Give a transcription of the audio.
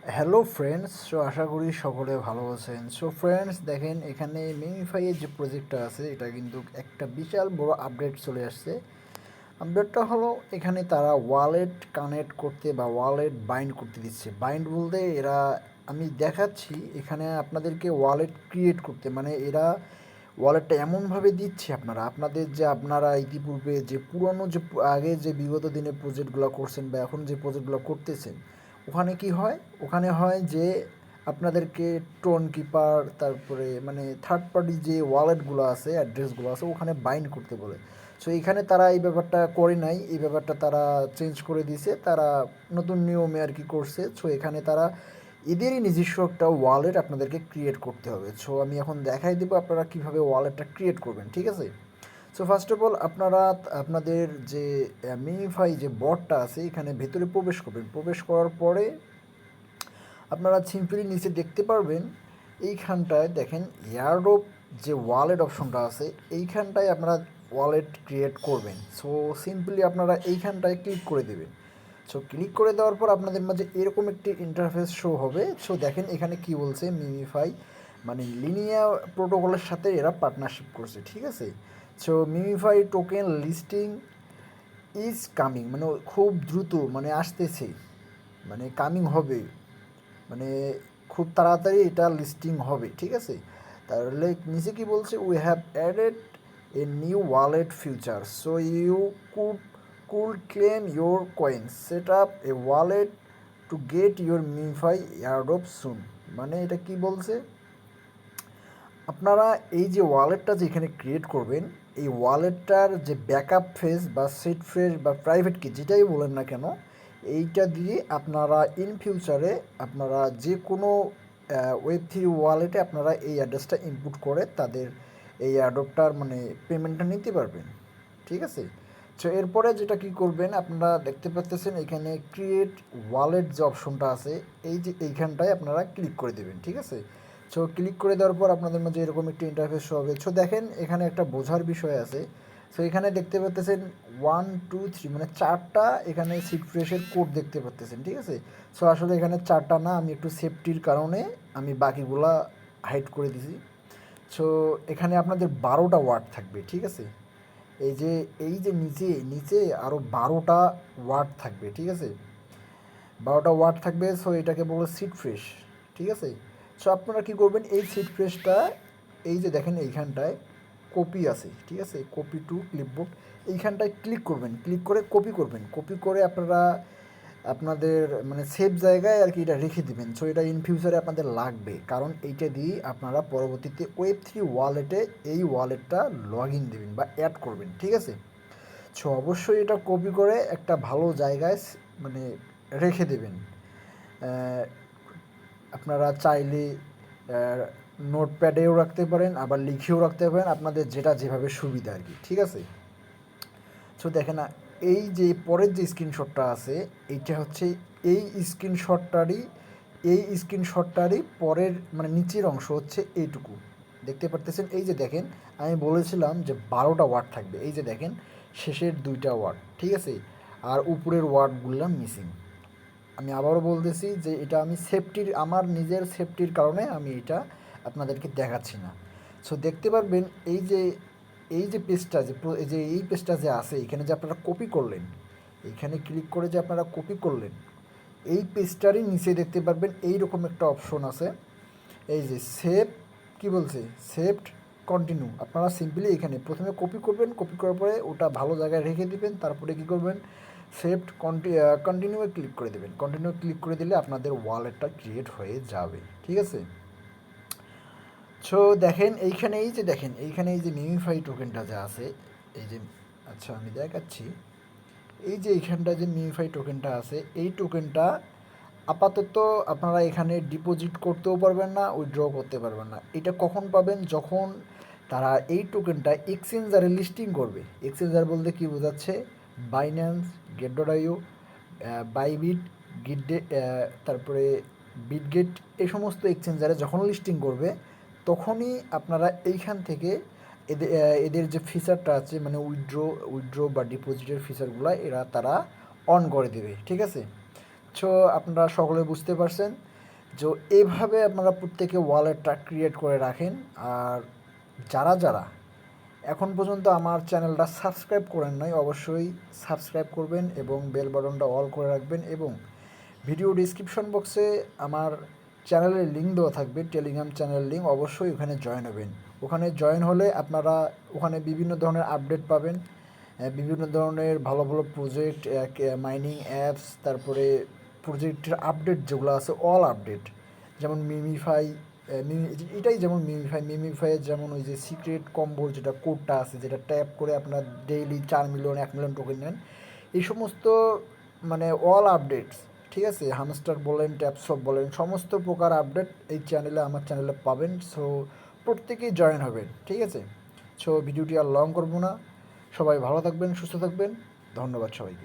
Hello friends, আশা করি সকলে ভালো আছেন। ফ্রেন্ডস, দেখেন এখানে মিমিফাইয়ের যে প্রজেক্টটা আছে এটা কিন্তু একটা বিশাল বড় আপডেট চলে আসছে। আপডেটটা হলো এখানে তারা ওয়ালেট কানেক্ট করতে বা ওয়ালেট বাইন্ড করতে দিচ্ছে। বাইন্ড বলতে এরা, আমি দেখাচ্ছি এখানে আপনাদেরকে ওয়ালেট ক্রিয়েট করতে, মানে এরা ওয়ালেটটা এমনভাবে দিচ্ছে আপনারা ইতিপূর্বে যে পুরনো যে আগে যে বিগত দিনে প্রজেক্টগুলো করছেন বা এখন যে প্রজেক্টগুলো করতেছেন, ওখানে কি হয়? ওখানে হয় যে আপনাদেরকে টোন কিপার, তারপরে মানে থার্ড পার্টি যে ওয়ালেটগুলো আছে, অ্যাড্রেসগুলো আছে, ওখানে বাইন্ড করতে বলে। এইখানে তারা এই ব্যাপারটা করে নাই, এই ব্যাপারটা তারা চেঞ্জ করে দিয়েছে, তারা নতুন নিয়মে আর কি করছে। এখানে তারা এদেরই নিজস্ব একটা ওয়ালেট আপনাদেরকে ক্রিয়েট করতে হবে। আমি এখন দেখাই দেবো আপনারা কীভাবে ওয়ালেটটা ক্রিয়েট করবেন, ঠিক আছে? ফার্স্ট অফ অল আপনারা আপনাদের যে মিনিফাই যে বটটা আছে এখানে ভেতরে প্রবেশ করবেন। প্রবেশ করার পরে আপনারা সিম্পলি নিচে দেখতে পারবেন, এইখানটায় দেখেন এয়ারড্রপ যে ওয়ালেট অপশনটা আছে, এইখানটায় আপনারা ওয়ালেট ক্রিয়েট করবেন। সিম্পলি আপনারা এইখানটায় ক্লিক করে দেবেন। ক্লিক করে দেওয়ার পর আপনাদের মাঝে এরকম একটি ইন্টারফেস শো হবে। দেখেন এখানে কি বলছে, মিমিফাই মানে লিনিয়া প্রোটোকলের সাথে এরা পার্টনারশিপ করছে, ঠিক আছে? MemeFi token listing is coming, মানে খুব দ্রুত মানে আসতেছে, মানে কামিং হবে, মানে খুব তাড়াতাড়ি এটা লিস্টিং হবে, ঠিক আছে? তাহলে নিচে কি বলছে, we have added a new wallet feature, so you could claim your coin, set up a wallet to get your Mify airdrop soon. মানে এটা কি বলছে, আপনারা এই যে ওয়ালেটটা যেখানে ক্রিয়েট করবেন, এই ওয়ালেটটার যে ব্যাকআপ ফেজ বা সেট ফেজ বা প্রাইভেট কি যেটাই বলেন না কেন, এইটা দিয়ে আপনারা ইন ফিউচারে আপনারা যে কোনো ওয়েব3 ওয়ালেটে আপনারা এই অ্যাড্রেসটা ইনপুট করে তাদের এই অ্যাডপ্টার মানে পেমেন্টটা নিতে পারবেন, ঠিক আছে? এরপরে যেটা কি করবেন, আপনারা দেখতে পাচ্ছেন এখানে ক্রিয়েট ওয়ালেট যে অপশনটা আছে, এই যে এইখানটায় আপনারা ক্লিক করে দেবেন, ঠিক আছে? ক্লিক করে দেওয়ার পর আপনাদের মাঝে এরকম একটি ইন্টারফেস হবে। দেখেন এখানে একটা বোঝার বিষয় আছে। এখানে দেখতে পাচ্ছেন 1 2 3 মানে 4টা এখানে সিট ফ্রেশের কোড দেখতে পাচ্ছেন, ঠিক আছে? আসলে এখানে 4টা না, আমি একটু সেফটির কারণে আমি বাকিগুলা হাইড করে দিছি। এখানে আপনাদের 12টা ওয়ার্ড থাকবে, ঠিক আছে? এই যে নিচে নিচে আরও 12টা ওয়ার্ড থাকবে, ঠিক আছে? 12টা ওয়ার্ড থাকবে। এটাকে বলে সিট ফ্রেশ, ঠিক আছে? আপনারা কী করবেন, এই সিট ফ্রেশটা এই যে দেখেন এইখানটায় কপি আছে, ঠিক আছে? কপি টু ক্লিপবোর্ড, এইখানটায় ক্লিক করবেন, ক্লিক করে কপি করবেন, কপি করে আপনারা আপনাদের মানে সেফ জায়গায় আর কি এটা রেখে দিবেন। এটা ইন ফিউচারে আপনাদের লাগবে, কারণ এইটা দিয়ে আপনারা পরবর্তীতে ওয়েব3 ওয়ালেটে এই ওয়ালেটটা লগ ইন দেবেন বা অ্যাড করবেন, ঠিক আছে? অবশ্যই এটা কপি করে একটা ভালো জায়গায় মানে রেখে দেবেন। আপনারা চাইলে নোটপ্যাডেও রাখতে পারেন, আবার লিখেও রাখতে পারেন, আপনাদের যেটা যেভাবে সুবিধা আর কি, ঠিক আছে? দেখেন না, এই যে পরের যে স্ক্রিনশটটা আছে, এইটা হচ্ছে এই স্ক্রিনশটটারই পরের মানে নিচের অংশ হচ্ছে এইটুকু দেখতে পারতেছেন। এই যে দেখেন, আমি বলেছিলাম যে 12টা ওয়ার্ড থাকবে, এই যে দেখেন শেষের 2টা ওয়ার্ড, ঠিক আছে? আর উপরের ওয়ার্ডগুলো মিসিং। আমি আবারও বলতেছি যে এটা আমি আমার নিজের সেফটির কারণে আমি এটা আপনাদেরকে দেখাচ্ছি না। দেখতে পারবেন এই যে পেজটা এই পেজটা যে আছে, এখানে যে আপনারা কপি করলেন, এইখানে ক্লিক করে যে আপনারা কপি করলেন, এই পেজটারই নিচে দেখতে পারবেন এইরকম একটা অপশন আছে, এই যে সেভ, কি বলছে, সেভড কন্টিনিউ। আপনারা সিম্পলি এখানে প্রথমে কপি করবেন, কপি করার পরে ওটা ভালো জায়গায় রেখে দিবেন, তারপরে কী করবেন, সেভড কন্টিনিউয়ে ক্লিক করে দেবেন। কন্টিনিউ ক্লিক করে দিলে আপনাদের ওয়ালেটটা ক্রিয়েট হয়ে যাবে, ঠিক আছে? দেখেন এইখানে এই যে মিমিফাই টোকেনটা যা আছে, এই যে, আচ্ছা আমি দেখাচ্ছি, এই যে এইখানটা যে মিমিফাই টোকেনটা আছে, এই টোকেনটা আপাতত আপনারা এখানে ডিপোজিট করতেও পারবেন না, উইথড্র করতে পারবেন না। এটা কখন পাবেন, যখন তারা এই টোকেনটা এক্সচেঞ্জারে লিস্টিং করবে। এক্সচেঞ্জার বলতে কী বোঝাচ্ছে, বাইন্যান্স, গেট.io, বাইবিট, গিটডে, তারপরে বিটগেট, এই সমস্ত এক্সচেঞ্জারে যখন লিস্টিং করবে, তখনই আপনারা এইখান থেকে এদের যে ফিচারটা আছে মানে উইথড্র বা ডিপোজিটের ফিচারগুলো তারা অন করে দেবে, ঠিক আছে? সো আপনারা সকলে বুঝতে পারছেন যে এভাবে আপনারা প্রত্যেকে ওয়ালেটটা ক্রিয়েট করে রাখেন। আর যারা যারা এখন পর্যন্ত আমার চ্যানেলটা সাবস্ক্রাইব করেন নাই অবশ্যই সাবস্ক্রাইব করবেন এবং বেল বাটনটা অল করে রাখবেন এবং ভিডিও ডিসক্রিপশন বক্সে আমার চ্যানেলের লিঙ্ক দেওয়া থাকবে, টেলিগ্রাম চ্যানেলের লিঙ্ক, অবশ্যই ওখানে জয়েন হবেন। ওখানে জয়েন হলে আপনারা ওখানে বিভিন্ন ধরনের আপডেট পাবেন, বিভিন্ন ধরনের ভালো ভালো প্রজেক্ট, মাইনিং অ্যাপস, তারপরে প্রজেক্টের আপডেট যেগুলো আছে অল আপডেট, যেমন মিমিফাই, এটাই যেমন মিমিফাইয়ের যেমন ওই যে সিক্রেট কম্বোর যেটা কোডটা আছে, যেটা ট্যাপ করে আপনার ডেইলি 4 মিলিয়ন 1 মিলিয়ন টোকেন নেন, এই সমস্ত মানে অল আপডেটস, ঠিক আছে, হামস্টার বলেন ট্যাপসপ বলেন, সমস্ত প্রকার আপডেট এই চ্যানেলে আমার চ্যানেলে পাবেন। সো প্রত্যেকেই জয়েন হবেন, ঠিক আছে। সো ভিডিওটি আর লং করবো না, সবাই ভালো থাকবেন, সুস্থ থাকবেন, ধন্যবাদ সবাইকে।